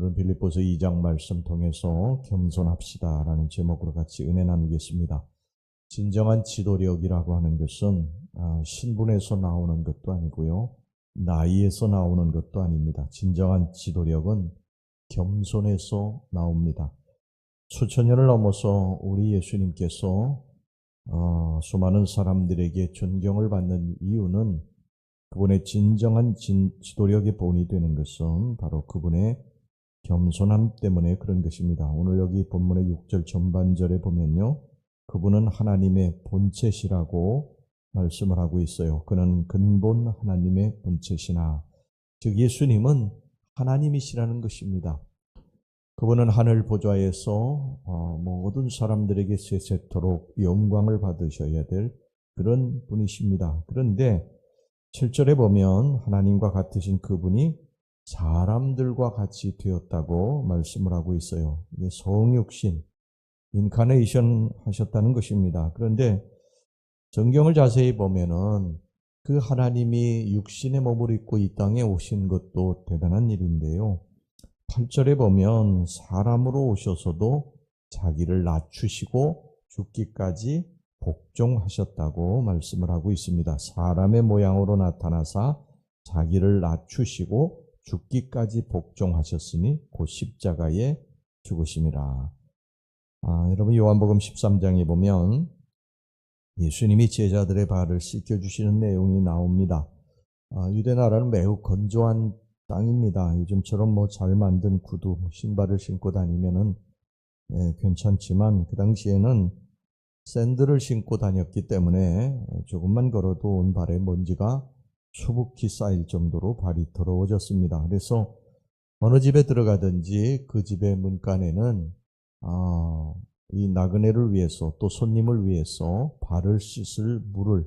오늘은 빌립보서 2장 말씀 통해서 겸손합시다라는 제목으로 같이 은혜 나누겠습니다. 진정한 지도력이라고 하는 것은 신분에서 나오는 것도 아니고요, 나이에서 나오는 것도 아닙니다. 진정한 지도력은 겸손에서 나옵니다. 수천 년을 넘어서 우리 예수님께서 수많은 사람들에게 존경을 받는 이유는 그분의 진정한 지도력의 본이 되는 것은 바로 그분의 겸손함 때문에 그런 것입니다. 오늘 여기 본문의 6절 전반절에 보면요, 그분은 하나님의 본체시라고 말씀을 하고 있어요. 그는 근본 하나님의 본체시나, 즉 예수님은 하나님이시라는 것입니다. 그분은 하늘 보좌에서 모든 사람들에게 세세토록 영광을 받으셔야 될 그런 분이십니다. 그런데 7절에 보면 하나님과 같으신 그분이 사람들과 같이 되었다고 말씀을 하고 있어요. 이게 성육신, 인카네이션 하셨다는 것입니다. 그런데 성경을 자세히 보면은 그 하나님이 육신의 몸을 입고 이 땅에 오신 것도 대단한 일인데요, 8절에 보면 사람으로 오셔서도 자기를 낮추시고 죽기까지 복종하셨다고 말씀을 하고 있습니다. 사람의 모양으로 나타나사 자기를 낮추시고 죽기까지 복종하셨으니 곧 십자가에 죽으심이라. 여러분, 요한복음 13장에 보면 예수님이 제자들의 발을 씻겨주시는 내용이 나옵니다. 유대나라는 매우 건조한 땅입니다. 요즘처럼 잘 만든 구두, 신발을 신고 다니면은 괜찮지만 그 당시에는 샌들을 신고 다녔기 때문에 조금만 걸어도 온 발에 먼지가 수북히 쌓일 정도로 발이 더러워졌습니다. 그래서 어느 집에 들어가든지 그 집의 문간에는 이 나그네를 위해서, 또 손님을 위해서 발을 씻을 물을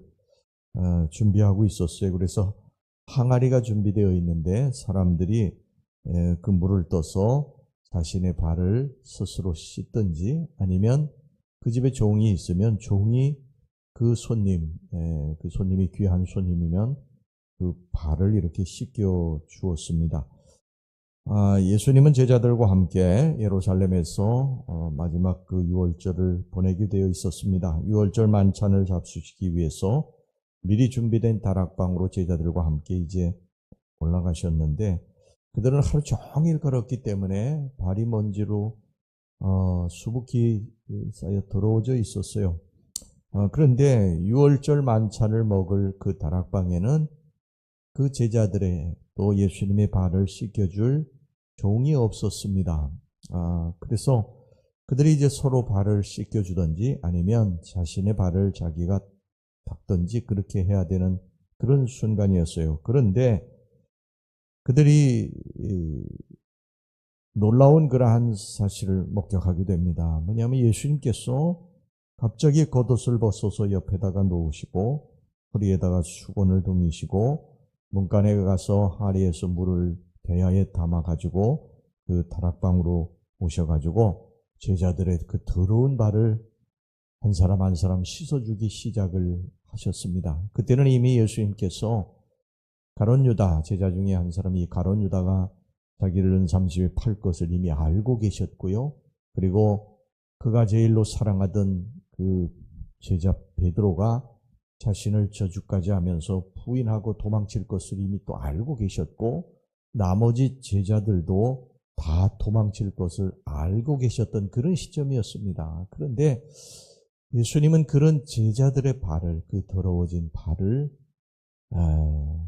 준비하고 있었어요. 그래서 항아리가 준비되어 있는데 사람들이 그 물을 떠서 자신의 발을 스스로 씻든지, 아니면 그 집에 종이 있으면 종이 그 손님이 귀한 손님이면 그 발을 이렇게 씻겨 주었습니다. 예수님은 제자들과 함께 예루살렘에서 마지막 그 유월절을 보내게 되어 있었습니다. 유월절 만찬을 잡수시기 위해서 미리 준비된 다락방으로 제자들과 함께 이제 올라가셨는데, 그들은 하루 종일 걸었기 때문에 발이 먼지로 수북히 쌓여 더러워져 있었어요. 그런데 유월절 만찬을 먹을 그 다락방에는 그 제자들의, 또 예수님의 발을 씻겨줄 종이 없었습니다. 그래서 그들이 이제 서로 발을 씻겨주든지 아니면 자신의 발을 자기가 닦든지 그렇게 해야 되는 그런 순간이었어요. 그런데 그들이 놀라운 그러한 사실을 목격하게 됩니다. 뭐냐면 예수님께서 갑자기 겉옷을 벗어서 옆에다가 놓으시고 허리에다가 수건을 두미시고 문간에 가서 하리에서 물을 대야에 담아가지고 그 다락방으로 오셔가지고 제자들의 그 더러운 발을 한 사람 한 사람 씻어주기 시작을 하셨습니다. 그때는 이미 예수님께서 가룟 유다, 제자 중에 한 사람이 가룟 유다가 자기를 은삼십에 팔 것을 이미 알고 계셨고요, 그리고 그가 제일로 사랑하던 그 제자 베드로가 자신을 저주까지 하면서 부인하고 도망칠 것을 이미 또 알고 계셨고, 나머지 제자들도 다 도망칠 것을 알고 계셨던 그런 시점이었습니다. 그런데 예수님은 그런 제자들의 발을, 그 더러워진 발을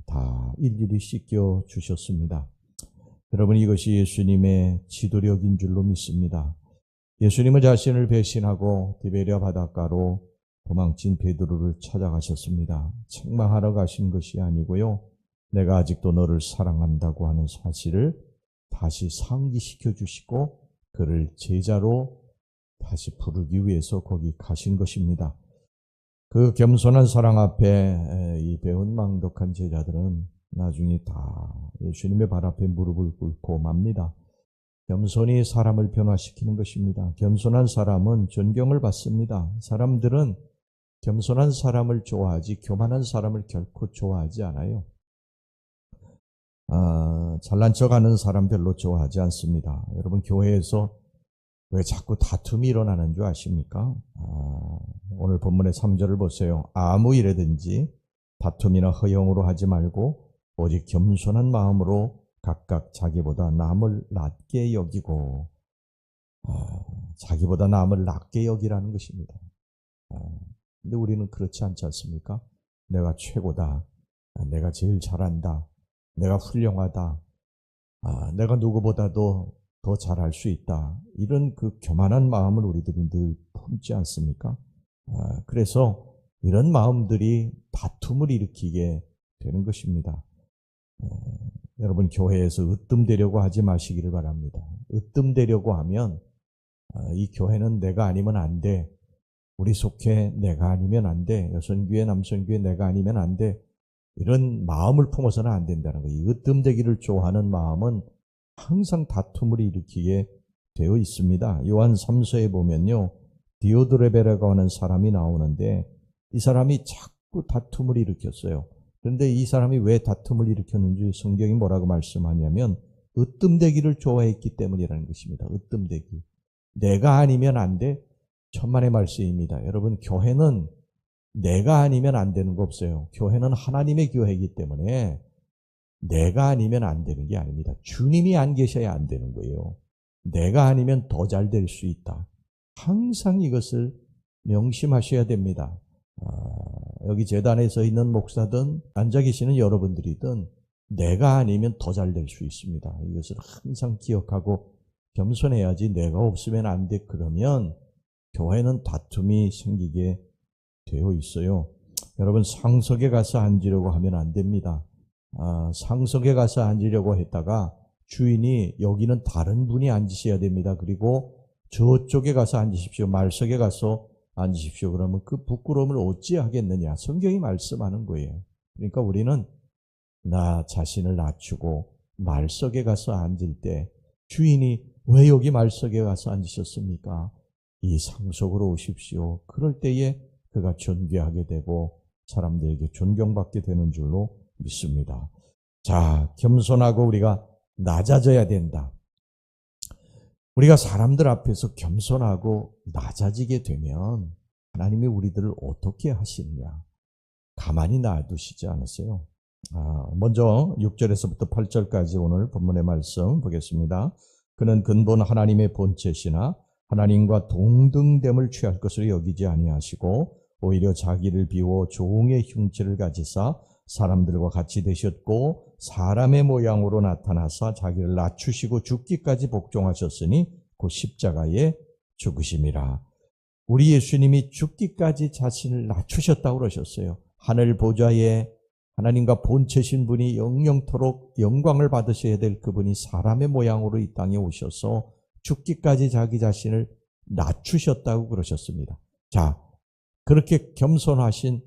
다 일일이 씻겨 주셨습니다. 여러분, 이것이 예수님의 지도력인 줄로 믿습니다. 예수님은 자신을 배신하고 디베랴 바닷가로 도망친 베드로를 찾아가셨습니다. 책망하러 가신 것이 아니고요, 내가 아직도 너를 사랑한다고 하는 사실을 다시 상기시켜 주시고 그를 제자로 다시 부르기 위해서 거기 가신 것입니다. 그 겸손한 사랑 앞에 이 배은망덕한 제자들은 나중에 다 예수님의 발 앞에 무릎을 꿇고 맙니다. 겸손이 사람을 변화시키는 것입니다. 겸손한 사람은 존경을 받습니다. 사람들은 겸손한 사람을 좋아하지 교만한 사람을 결코 좋아하지 않아요. 잘난 척하는 사람 별로 좋아하지 않습니다. 여러분 교회에서 왜 자꾸 다툼이 일어나는 줄 아십니까? 오늘 본문의 3절을 보세요. 아무 일에든지 다툼이나 허영으로 하지 말고 오직 겸손한 마음으로 각각 자기보다 남을 낮게 여기고, 자기보다 남을 낮게 여기라는 것입니다. 근데 우리는 그렇지 않지 않습니까? 내가 최고다, 내가 제일 잘한다, 내가 훌륭하다, 내가 누구보다도 더 잘할 수 있다, 이런 그 교만한 마음을 우리들이 늘 품지 않습니까? 그래서 이런 마음들이 다툼을 일으키게 되는 것입니다. 여러분 교회에서 으뜸되려고 하지 마시기를 바랍니다. 으뜸되려고 하면 이 교회는 내가 아니면 안 돼, 우리 속회 내가 아니면 안 돼, 여선교회 남선교회 내가 아니면 안 돼, 이런 마음을 품어서는 안 된다는 거예요. 으뜸되기를 좋아하는 마음은 항상 다툼을 일으키게 되어 있습니다. 요한 3서에 보면요, 디오드레베라고 하는 사람이 나오는데 이 사람이 자꾸 다툼을 일으켰어요. 그런데 이 사람이 왜 다툼을 일으켰는지 성경이 뭐라고 말씀하냐면 으뜸되기를 좋아했기 때문이라는 것입니다. 으뜸되기. 내가 아니면 안 돼. 천만의 말씀입니다. 여러분 교회는 내가 아니면 안 되는 거 없어요. 교회는 하나님의 교회이기 때문에 내가 아니면 안 되는 게 아닙니다. 주님이 안 계셔야 안 되는 거예요. 내가 아니면 더 잘 될 수 있다. 항상 이것을 명심하셔야 됩니다. 여기 재단에 서 있는 목사든 앉아 계시는 여러분들이든 내가 아니면 더 잘 될 수 있습니다. 이것을 항상 기억하고 겸손해야지 내가 없으면 안 돼. 그러면 교회는 다툼이 생기게 되어 있어요. 여러분 상석에 가서 앉으려고 하면 안 됩니다. 상석에 가서 앉으려고 했다가 주인이 여기는 다른 분이 앉으셔야 됩니다. 그리고 저쪽에 가서 앉으십시오. 말석에 가서 앉으십시오. 그러면 그 부끄러움을 어찌 하겠느냐. 성경이 말씀하는 거예요. 그러니까 우리는 나 자신을 낮추고 말석에 가서 앉을 때 주인이 왜 여기 말석에 가서 앉으셨습니까? 이 상석으로 오십시오. 그럴 때에 그가 존귀하게 되고 사람들에게 존경받게 되는 줄로 믿습니다. 자, 겸손하고 우리가 낮아져야 된다. 우리가 사람들 앞에서 겸손하고 낮아지게 되면 하나님이 우리들을 어떻게 하시느냐? 가만히 놔두시지 않으세요? 먼저 6절에서부터 8절까지 오늘 본문의 말씀 보겠습니다. 그는 근본 하나님의 본체시나 하나님과 동등됨을 취할 것으로 여기지 아니하시고 오히려 자기를 비워 종의 형체를 가지사 사람들과 같이 되셨고 사람의 모양으로 나타나사 자기를 낮추시고 죽기까지 복종하셨으니 곧 십자가에 죽으심이라. 우리 예수님이 죽기까지 자신을 낮추셨다고 그러셨어요. 하늘 보좌에 하나님과 본체신 분이 영영토록 영광을 받으셔야 될 그분이 사람의 모양으로 이 땅에 오셔서 죽기까지 자기 자신을 낮추셨다고 그러셨습니다. 자, 그렇게 겸손하신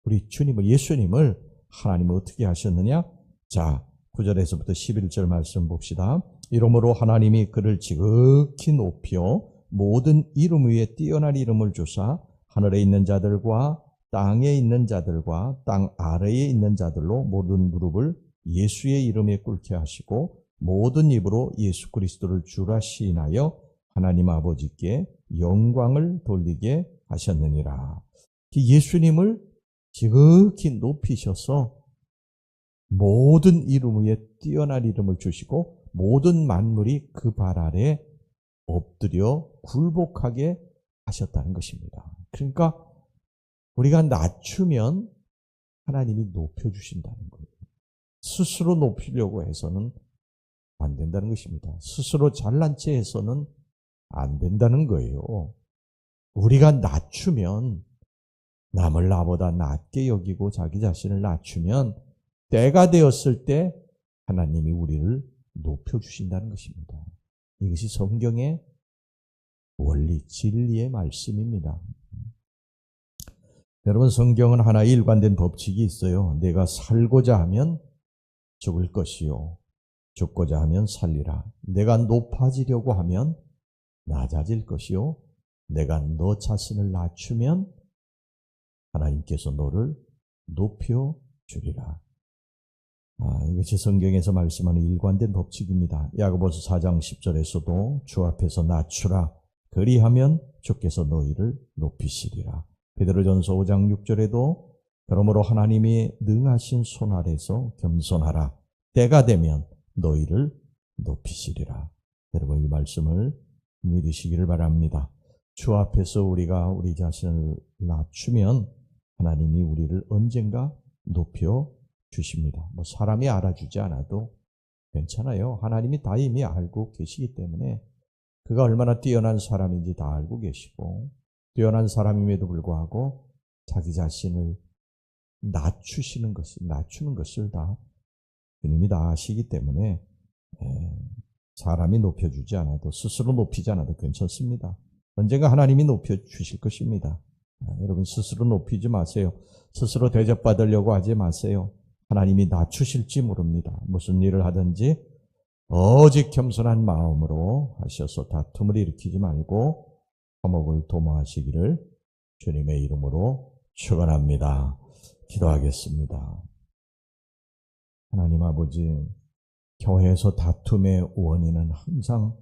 우리 주님을, 예수님을 하나님은 어떻게 하셨느냐? 자, 9절에서부터 11절 말씀 봅시다. 이러므로 하나님이 그를 지극히 높여 모든 이름 위에 뛰어난 이름을 주사 하늘에 있는 자들과 땅에 있는 자들과 땅 아래에 있는 자들로 모든 무릎을 예수의 이름에 꿇게 하시고 모든 입으로 예수 그리스도를 주라 시인하여 하나님 아버지께 영광을 돌리게 하셨느니라. 예수님을 지극히 높이셔서 모든 이름 위에 뛰어난 이름을 주시고 모든 만물이 그 발 아래 엎드려 굴복하게 하셨다는 것입니다. 그러니까 우리가 낮추면 하나님이 높여주신다는 거예요. 스스로 높이려고 해서는 안 된다는 것입니다. 스스로 잘난 체 해서는 안 된다는 거예요. 우리가 낮추면, 남을 나보다 낮게 여기고 자기 자신을 낮추면 때가 되었을 때 하나님이 우리를 높여주신다는 것입니다. 이것이 성경의 원리, 진리의 말씀입니다. 여러분, 성경은 하나의 일관된 법칙이 있어요. 내가 살고자 하면 죽을 것이요 죽고자 하면 살리라. 내가 높아지려고 하면 낮아질 것이요 내가 너 자신을 낮추면 하나님께서 너를 높여주리라. 이것이 성경에서 말씀하는 일관된 법칙입니다. 야고보서 4장 10절에서도 주 앞에서 낮추라. 그리하면 주께서 너희를 높이시리라. 베드로전서 5장 6절에도 그러므로 하나님이 능하신 손 아래서 겸손하라. 때가 되면 너희를 높이시리라. 여러분 이 말씀을 믿으시기를 바랍니다. 주 앞에서 우리가 우리 자신을 낮추면 하나님이 우리를 언젠가 높여 주십니다. 사람이 알아주지 않아도 괜찮아요. 하나님이 다 이미 알고 계시기 때문에 그가 얼마나 뛰어난 사람인지 다 알고 계시고, 뛰어난 사람임에도 불구하고 자기 자신을 낮추는 것을 다 주님이 다 아시기 때문에 사람이 높여주지 않아도, 스스로 높이지 않아도 괜찮습니다. 언젠가 하나님이 높여주실 것입니다. 여러분 스스로 높이지 마세요. 스스로 대접받으려고 하지 마세요. 하나님이 낮추실지 모릅니다. 무슨 일을 하든지 오직 겸손한 마음으로 하셔서 다툼을 일으키지 말고 화목을 도모하시기를 주님의 이름으로 축원합니다. 기도하겠습니다. 하나님 아버지, 교회에서 다툼의 원인은 항상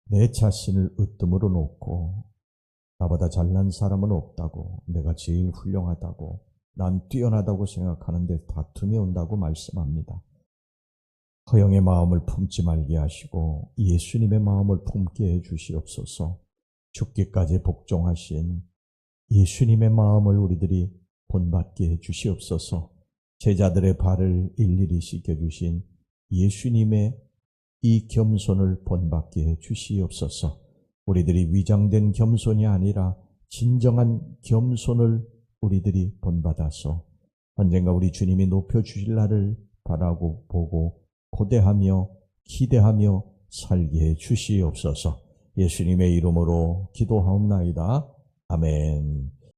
내 자신을 으뜸으로 놓고 나보다 잘난 사람은 없다고, 내가 제일 훌륭하다고, 난 뛰어나다고 생각하는데 다툼이 온다고 말씀합니다. 허영의 마음을 품지 말게 하시고 예수님의 마음을 품게 해 주시옵소서. 죽기까지 복종하신 예수님의 마음을 우리들이 본받게 해 주시옵소서. 제자들의 발을 일일이 씻겨주신 예수님의 이 겸손을 본받게 해 주시옵소서. 우리들이 위장된 겸손이 아니라 진정한 겸손을 우리들이 본받아서 언젠가 우리 주님이 높여주실 날을 바라고 보고 고대하며 기대하며 살게 해 주시옵소서. 예수님의 이름으로 기도하옵나이다. 아멘.